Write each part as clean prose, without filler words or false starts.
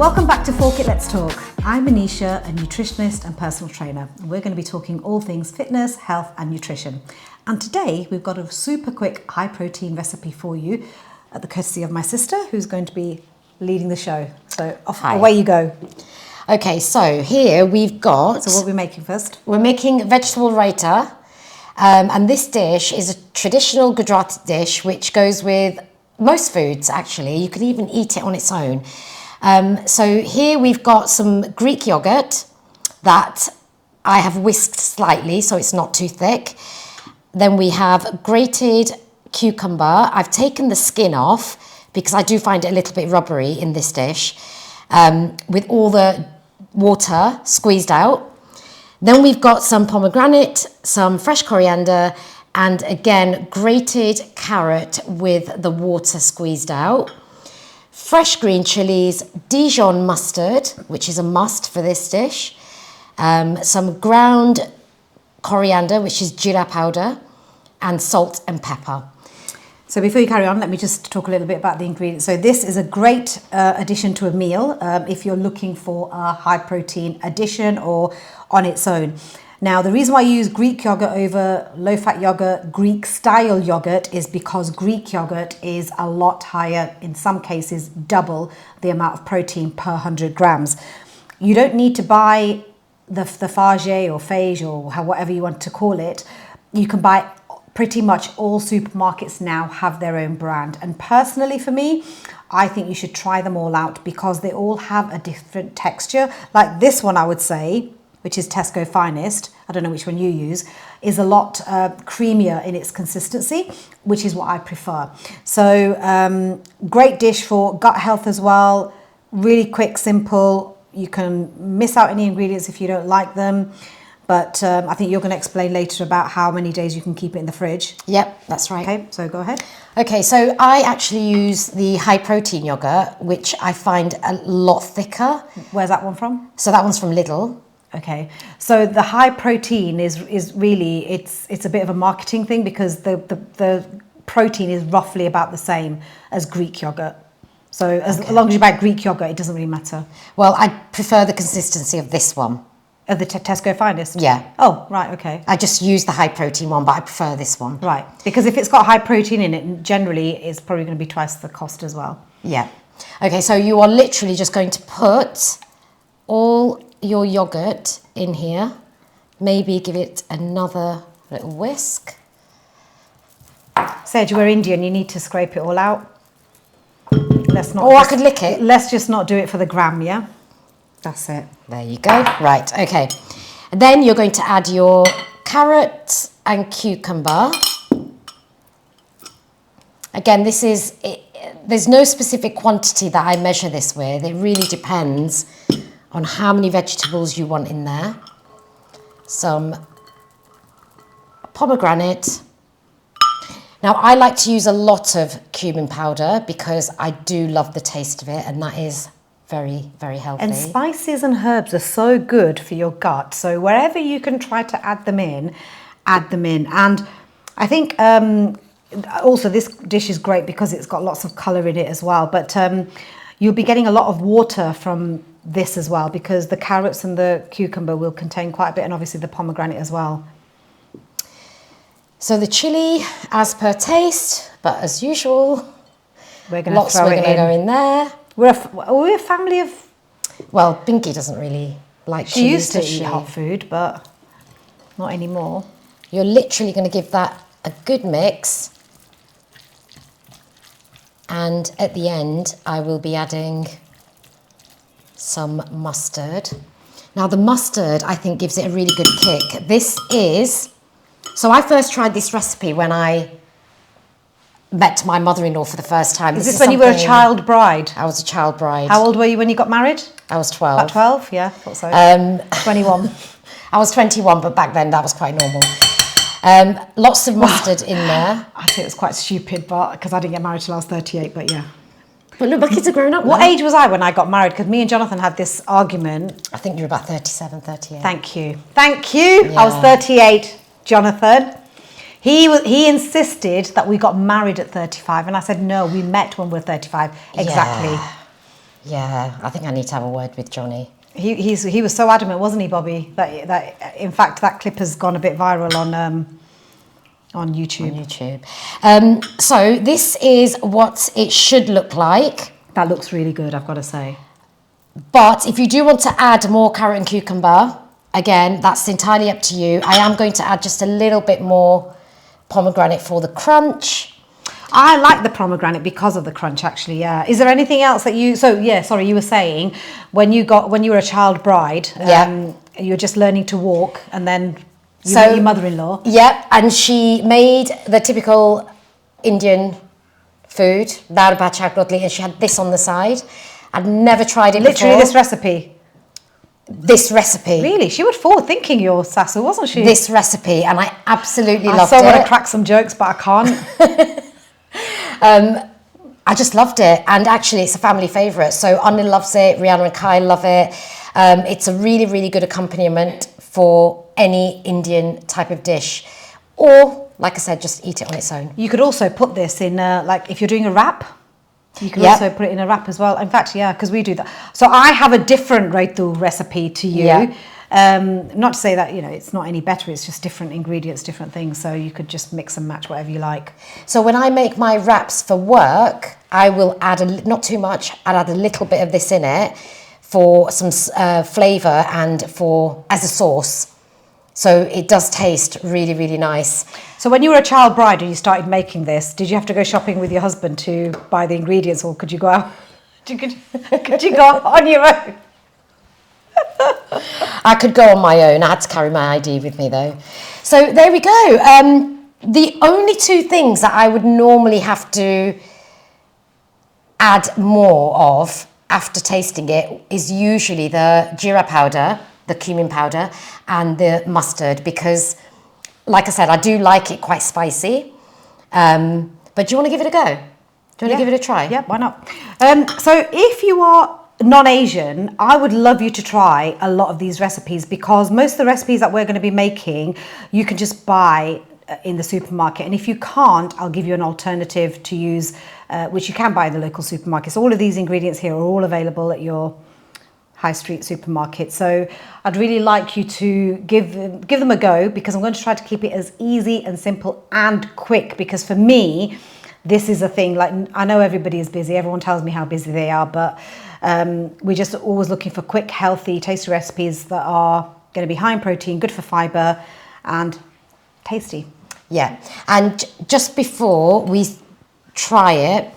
Welcome back to Fork It, Let's Talk. I'm Manisha, a nutritionist and personal trainer. And we're going to be talking all things fitness, health and nutrition. And today we've got a super quick high protein recipe for you at the courtesy of my sister, who's going to be leading the show. So away you go. Okay, so here we've got... So what are we making first? We're making vegetable raita. And this dish is a traditional Gujarati dish which goes with most foods, actually. You can even eat it on its own. So here we've got some Greek yogurt that I have whisked slightly so it's not too thick. Then we have grated cucumber. I've taken the skin off because I do find it a little bit rubbery in this dish, with all the water squeezed out. Then we've got some pomegranate, some fresh coriander, and again, grated carrot with the water squeezed out. Fresh green chilies, Dijon mustard, which is a must for this dish. Some ground coriander, which is jeera powder, and salt and pepper. So before you carry on, let me just talk a little bit about the ingredients. So this is a great addition to a meal if you're looking for a high protein addition or on its own. Now, the reason why I use Greek yogurt over low-fat yogurt, Greek-style yogurt, is because Greek yogurt is a lot higher, in some cases double the amount of protein per 100 grams. You don't need to buy the Fage or Phage or whatever you want to call it. You can buy pretty much all supermarkets now have their own brand. And personally for me, I think you should try them all out because they all have a different texture. Like this one, I would say, which is Tesco Finest, I don't know which one you use, is a lot creamier in its consistency, which is what I prefer. So great dish for gut health as well, really quick, simple. You can miss out any ingredients if you don't like them. But I think you're going to explain later about how many days you can keep it in the fridge. Yep, that's right. Okay, so go ahead. Okay, so I actually use the high protein yogurt, which I find a lot thicker. Where's that one from? So that one's from Lidl. Okay, so the high protein is really, it's a bit of a marketing thing because the protein is roughly about the same as Greek yogurt. So as long as you buy Greek yogurt, it doesn't really matter. Well, I prefer the consistency of this one. Of the Tesco Finest? Yeah. Oh, right, okay. I just use the high protein one, but I prefer this one. Right, because if it's got high protein in it, generally it's probably going to be twice the cost as well. Yeah. Okay, so you are literally just going to put all your yogurt in here. Maybe give it another little whisk. Sej, we're Indian, you need to scrape it all out. Let's not. Oh, I could lick it. Let's just not do it for the gram, yeah? That's it. There you go. Right, okay. And then you're going to add your carrot and cucumber. Again, this is, there's no specific quantity that I measure this with. It really depends on how many vegetables you want in there. Some pomegranate. Now, I like to use a lot of cumin powder because I do love the taste of it, and that is very, very healthy. And spices and herbs are so good for your gut. So wherever you can try to add them in, add them in. And I think also this dish is great because it's got lots of colour in it as well. But you'll be getting a lot of water from this as well because the carrots and the cucumber will contain quite a bit, and obviously the pomegranate as well. So the chilli as per taste, but as usual, we're going to throw it in. Go in there. We're a family of... Well, Pinky doesn't really like chili. She used to eat hot food, but not anymore. You're literally going to give that a good mix. And at the end, I will be adding some mustard. Now, the mustard, I think, gives it a really good kick. This is... So I first tried this recipe when I met my mother-in-law for the first time. Is this when you were a child bride? I was a child bride. How old were you when you got married? I was 12. About 12? Yeah, thought so. 21. I was 21, but back then that was quite normal. Lots of mustard in there. I think it was quite stupid, but because I didn't get married till I was 38, but yeah. But look, my kids are grown up now. What age was I when I got married? Because me and Jonathan had this argument. I think you were about 37, 38. Thank you. Thank you. Yeah. I was 38, Jonathan. He insisted that we got married at 35, and I said, no, we met when we were 35. Exactly. Yeah, I think I need to have a word with Johnny. He was so adamant, wasn't he, Bobby? That in fact that clip has gone a bit viral on YouTube. So this is what it should look like. That looks really good, I've got to say. But if you do want to add more carrot and cucumber, again, that's entirely up to you. I am going to add just a little bit more pomegranate for the crunch. I like the pomegranate because of the crunch, actually. Yeah. Is there anything else that you? So yeah, sorry, you were saying when you were a child bride, you were just learning to walk, and then you met your mother-in-law. Yep, and she made the typical Indian food, dal bachak rotli, and she had this on the side. I'd never tried it Literally before. this recipe. This recipe. Really? She was forward thinking, your Sasu, wasn't she? This recipe, and I absolutely loved it. I so want to crack some jokes, but I can't. I just loved it, and actually it's a family favourite. So Anil loves it, Rihanna and Kai love it. It's a really, really good accompaniment for any Indian type of dish. Or, like I said, just eat it on its own. You could also put this in, like if you're doing a wrap, you could also put it in a wrap as well. In fact, yeah, because we do that. So I have a different Raitu recipe to you. Yeah. Not to say that, it's not any better. It's just different ingredients, different things. So you could just mix and match whatever you like. So when I make my wraps for work, I will add, not too much, I'll add a little bit of this in it for some flavour and as a sauce. So it does taste really, really nice. So when you were a child bride and you started making this, did you have to go shopping with your husband to buy the ingredients, or could you go out? Could you go out on your own? I could go on my own. I had to carry my ID with me though. So there we go. The only two things that I would normally have to add more of after tasting it is usually the jeera powder, the cumin powder, and the mustard, because like I said, I do like it quite spicy. But do you want to give it a go? Do you want to give it a try? Yeah, why not? So if you are non-Asian, I would love you to try a lot of these recipes, because most of the recipes that we're going to be making, you can just buy in the supermarket. And if you can't, I'll give you an alternative to use, which you can buy in the local supermarket. So all of these ingredients here are all available at your high street supermarket. So I'd really like you to give them a go, because I'm going to try to keep it as easy and simple and quick, because for me, this is a thing. Like, I know everybody is busy. Everyone tells me how busy they are, but we're just always looking for quick, healthy, tasty recipes that are going to be high in protein, good for fibre, and tasty. Yeah, and just before we try it,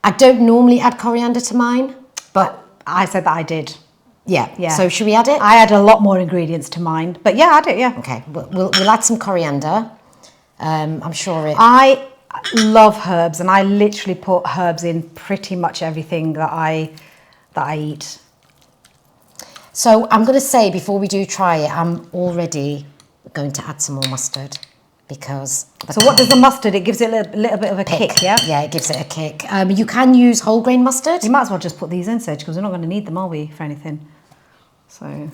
I don't normally add coriander to mine, but I said that I did. Yeah. So should we add it? I add a lot more ingredients to mine, but yeah, add it. Yeah. Okay. We'll add some coriander. I'm sure I love herbs, and I literally put herbs in pretty much everything that I eat. So I'm going to say, before we do try it, I'm already going to add some more mustard, because. So what does the mustard? It gives it a little bit of a kick, yeah. Yeah, it gives it a kick. You can use whole grain mustard. You might as well just put these in, Sej, because we're not going to need them, are we, for anything? So.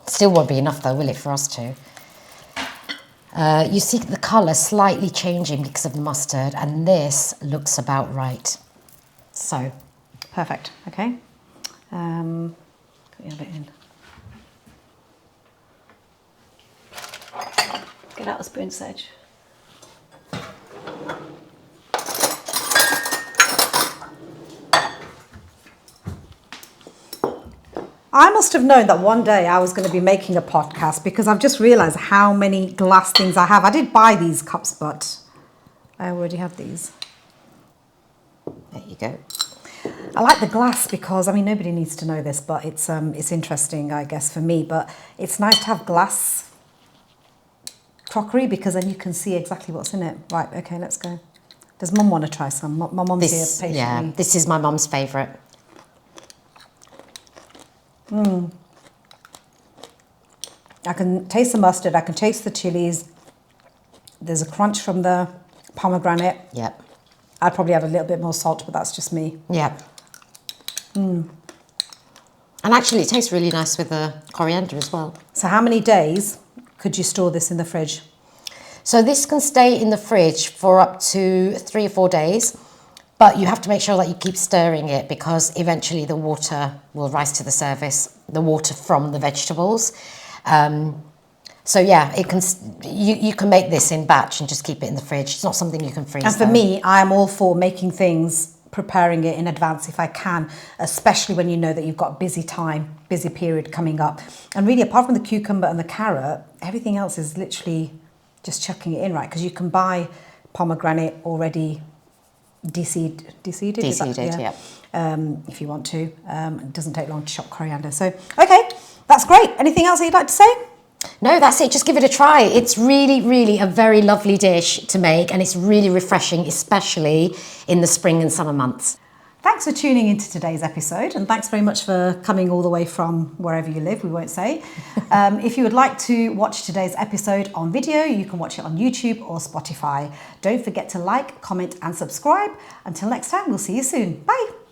Still won't be enough though, will it, for us to? You see the colour slightly changing because of the mustard, and this looks about right. So. Perfect. Okay. Put a bit in. Get out a spoon, Sej. I must have known that one day I was going to be making a podcast, because I've just realised how many glass things I have. I did buy these cups, but I already have these. There you go. I like the glass because, I mean, nobody needs to know this, but it's interesting, I guess, for me. But it's nice to have glass crockery, because then you can see exactly what's in it. Right, okay, let's go. Does Mum want to try some? My mum's here patiently. Yeah, this is my mum's favourite. I can taste the mustard, I can taste the chilies. There's a crunch from the pomegranate. Yep. I'd probably add a little bit more salt, but that's just me. Yep. And actually it tastes really nice with the coriander as well. So how many days could you store this in the fridge? So this can stay in the fridge for up to 3 or 4 days. But you have to make sure that you keep stirring it because eventually the water will rise to the surface, the water from the vegetables. So yeah, you can make this in batch and just keep it in the fridge. It's not something you can freeze. And for me, I'm all for making things, preparing it in advance if I can, especially when you know that you've got busy period coming up. And really, apart from the cucumber and the carrot, everything else is literally just chucking it in, right? Because you can buy pomegranate already de-seeded, yeah. if you want to. It doesn't take long to chop coriander. So, okay, that's great. Anything else that you'd like to say? No, that's it. Just give it a try. It's really, really a very lovely dish to make, and it's really refreshing, especially in the spring and summer months. Thanks for tuning into today's episode, and thanks very much for coming all the way from wherever you live, we won't say. If you would like to watch today's episode on video, you can watch it on YouTube or Spotify. Don't forget to like, comment and subscribe. Until next time, we'll see you soon. Bye.